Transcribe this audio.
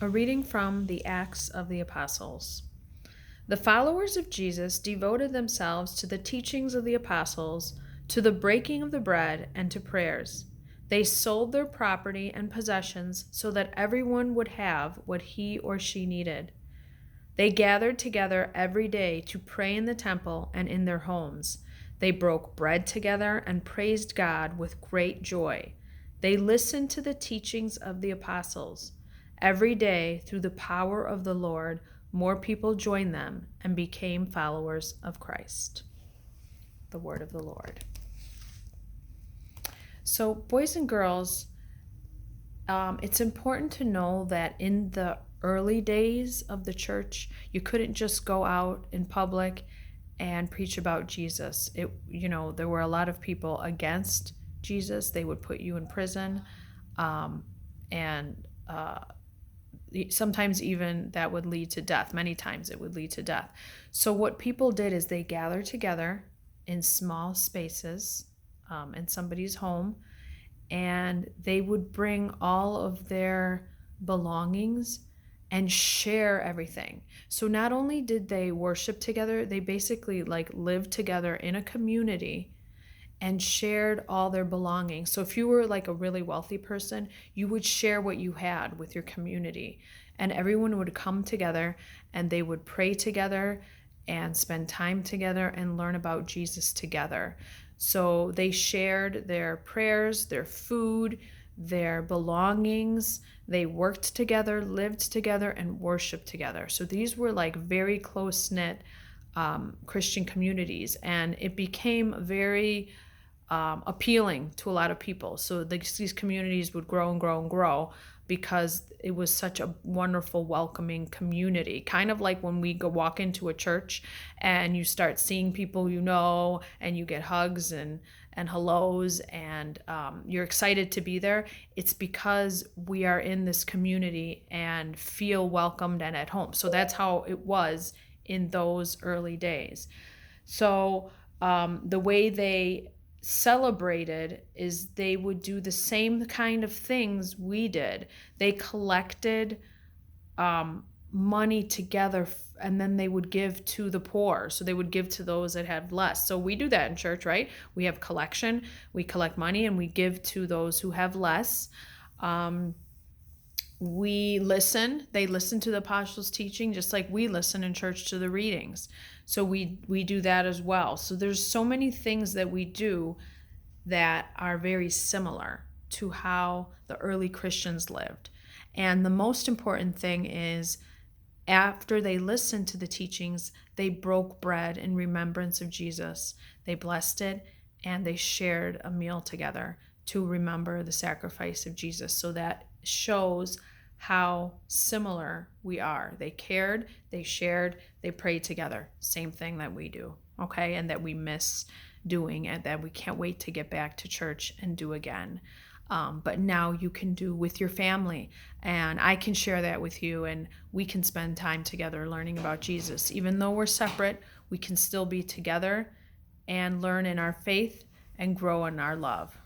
A reading from the Acts of the Apostles. The followers of Jesus devoted themselves to the teachings of the apostles, to the breaking of the bread, and to prayers. They sold their property and possessions so that everyone would have what he or she needed. They gathered together every day to pray in the temple and in their homes. They broke bread together and praised God with great joy. They listened to the teachings of the apostles. Every day, through the power of the Lord, more people joined them and became followers of Christ. The word of the Lord. So, boys and girls, it's important to know that in the early days of the church, you couldn't just go out in public and preach about Jesus. There were a lot of people against Jesus. They would put you in prison, and sometimes even that would lead to death. Many times it would lead to death. So what people did is they gathered together in small spaces in somebody's home, and they would bring all of their belongings and share everything. So not only did they worship together, they basically lived together in a community and shared all their belongings. So if you were like a really wealthy person, you would share what you had with your community, and everyone would come together and they would pray together and spend time together and learn about Jesus together. So they shared their prayers, their food, their belongings. They worked together, lived together, and worshiped together. So these were very close-knit Christian communities, and it became very appealing to a lot of people. So these communities would grow and grow and grow because it was such a wonderful, welcoming community. Kind of like when we go walk into a church and you start seeing people and you get hugs and hellos, and you're excited to be there. It's because we are in this community and feel welcomed and at home. So that's how it was in those early days. So the way they celebrated is they would do the same kind of things we did. They collected money together, and then they would give to the poor. So they would give to those that had less. So we do that in church, right? We have collection. We collect money and we give to those who have less. We listen. They listen to the apostles' teaching just like we listen in church to the readings. So we do that as well. So there's so many things that we do that are very similar to how the early Christians lived. And the most important thing is, after they listened to the teachings, they broke bread in remembrance of Jesus. They blessed it and they shared a meal together to remember the sacrifice of Jesus. So that shows how similar we are. They cared, they shared, they prayed together. Same thing that we do, okay? And that we miss doing, and that we can't wait to get back to church and do again. But now you can do with your family, and I can share that with you, and we can spend time together learning about Jesus. Even though we're separate, we can still be together and learn in our faith and grow in our love.